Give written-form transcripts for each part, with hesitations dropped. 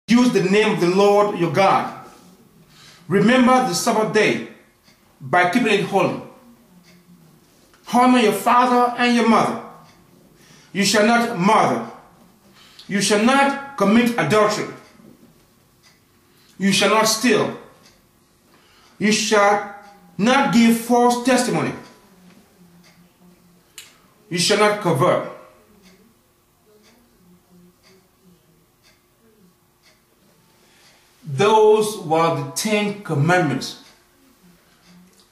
use the name of the Lord your God. Remember the Sabbath day by keeping it holy. Honor your father and your mother. You shall not murder. You shall not commit adultery. You shall not steal. You shall not give false testimony. You shall not covet. Those were the 10 commandments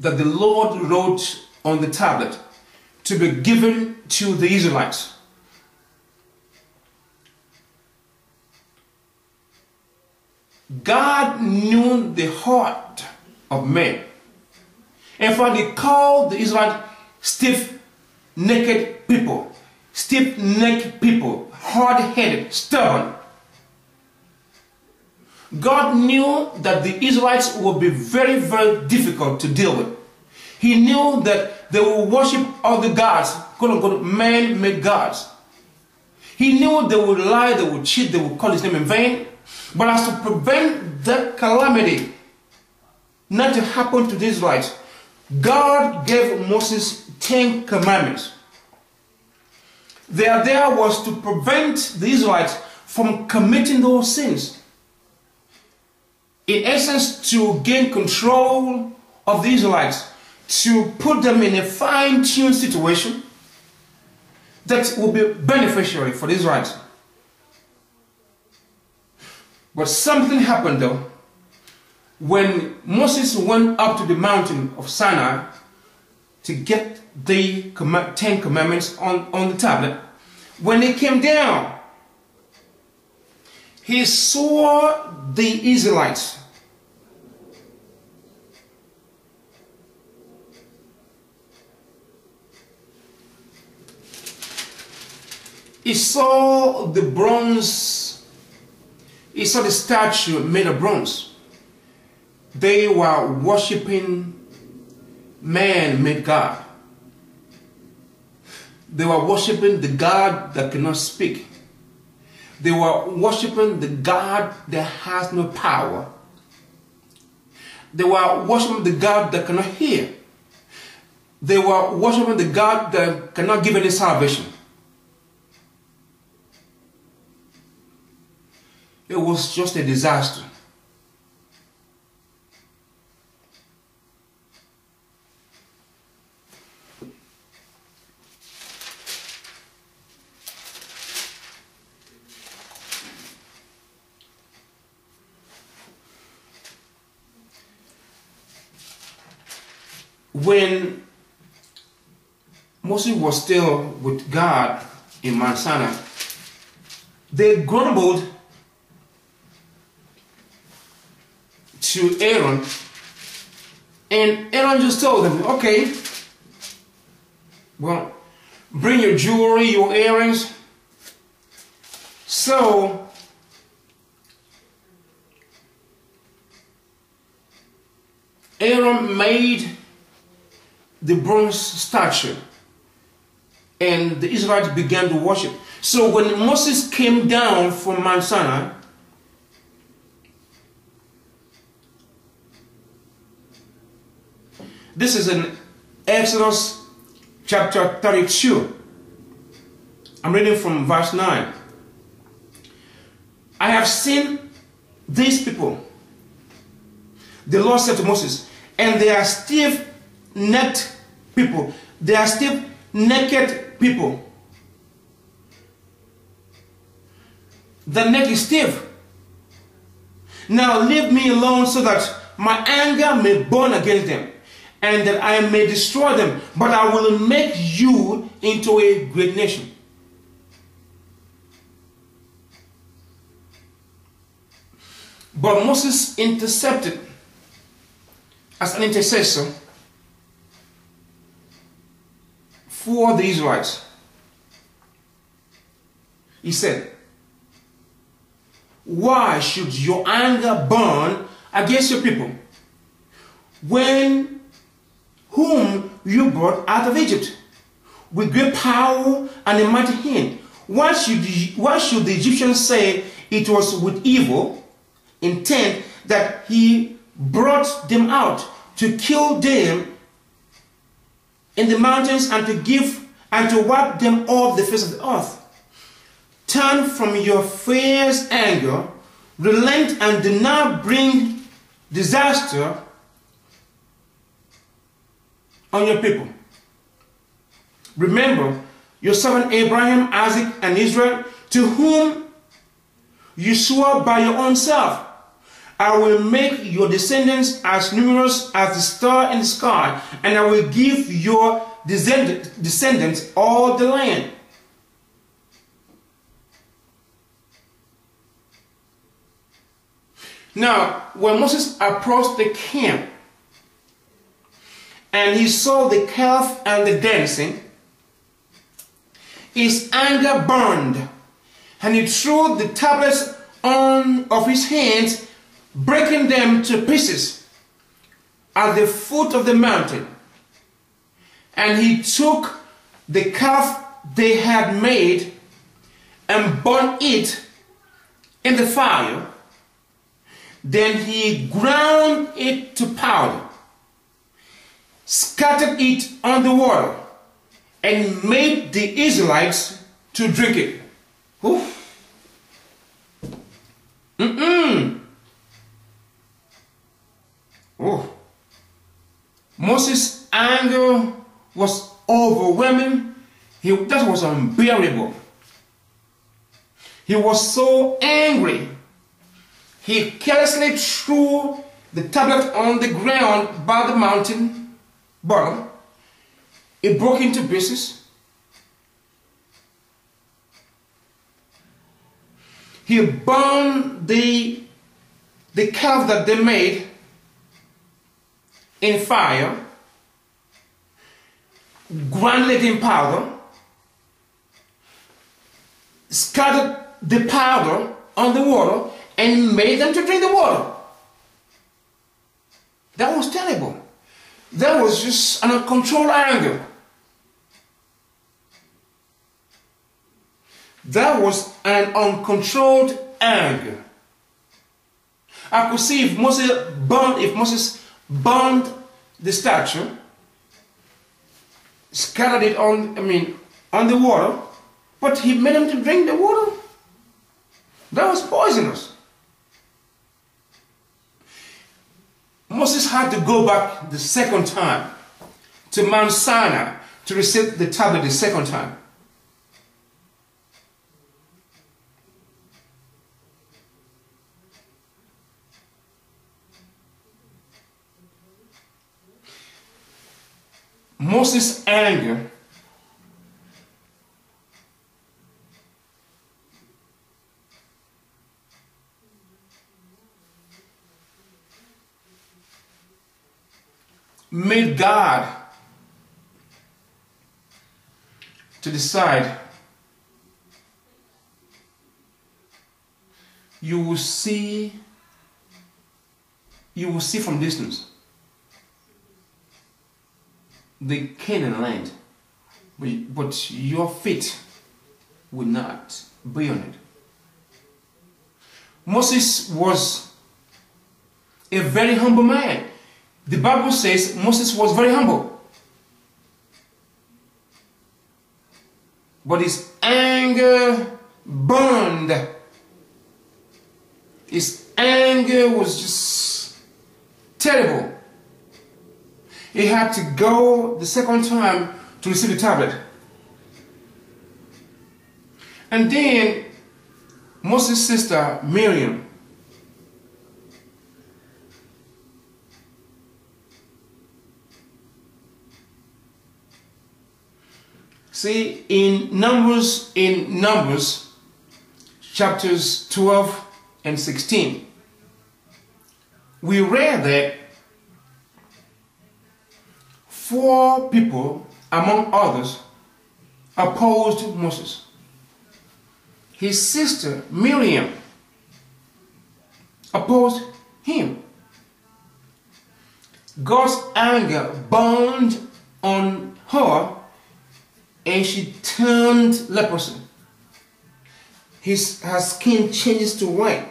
that the Lord wrote on the tablet to be given to the Israelites. God knew the heart of men. In fact, He called the Israelites stiff-necked people, hard-headed, stubborn. God knew that the Israelites would be very, very difficult to deal with. He knew that they would worship other gods, quote-unquote, man-made gods. He knew they would lie, they would cheat, they would call His name in vain. But as to prevent that calamity not to happen to the Israelites, God gave Moses 10 commandments. The idea was to prevent the Israelites from committing those sins. In essence, to gain control of the Israelites, to put them in a fine-tuned situation that will be beneficial for the Israelites. But something happened though. When Moses went up to the mountain of Sinai to get the 10 commandments on the tablet, when he came down, he saw the Israelites. He saw the bronze, he saw the statue made of bronze. They were worshiping man-made God. They were worshiping the God that cannot speak. They were worshiping the God that has no power. They were worshiping the God that cannot hear. They were worshiping the God that cannot give any salvation. It was just a disaster. When Moses was still with God in Mount Sinai, they grumbled to Aaron, and Aaron just told them, okay, well, bring your jewelry, your earrings. So Aaron made the bronze statue, and the Israelites began to worship. So when Moses came down from Mount Sinai, this is in Exodus chapter 32. I'm reading from verse 9. I have seen these people, the Lord said to Moses, and they are stiff-necked people. They are stiff-necked people. The neck is stiff. Now leave me alone so that my anger may burn against them, and that I may destroy them, but I will make you into a great nation. But Moses intercepted as an intercessor for the Israelites. He said, why should your anger burn against your people, whom you brought out of Egypt with great power and a mighty hand? Why should the Egyptians say it was with evil intent that he brought them out to kill them in the mountains and to wipe them off the face of the earth. Turn from your fierce anger, relent, and do not bring disaster on your people. Remember your servant Abraham, Isaac, and Israel, to whom you swore by your own self, I will make your descendants as numerous as the star in the sky, and I will give your descendants all the land. Now, when Moses approached the camp and he saw the calf and the dancing, his anger burned, and he threw the tablets of his hands, breaking them to pieces at the foot of the mountain. And he took the calf they had made and burned it in the fire. Then he ground it to powder, scattered it on the water, and made the Israelites to drink it. Ooh. Oh. Moses' anger was overwhelming. That was unbearable. He was so angry. He carelessly threw the tablet on the ground by the mountain bottom. It broke into pieces. He burned the calf that they made in fire, ground it in powder, scattered the powder on the water, and made them to drink the water. That was terrible. That was just an uncontrolled anger. That was an uncontrolled anger. I could see if Moses burned the statue, scattered it on the water, but he made them to drink the water. That was poisonous. Moses had to go back the second time to Mount Sinai to receive the tablet the second time. Moses' anger made God to decide. You will see from distance the Canaan land, but your feet will not be on it. Moses was a very humble man. The Bible says Moses was very humble. But his anger burned. His anger was just terrible. He had to go the second time to receive the tablet. And then Moses' sister Miriam, see, in Numbers chapters 12 and 16, we read that 4 people, among others, opposed Moses. His sister Miriam opposed him. God's anger burned on her, and she turned leprosy. Her skin changes to white.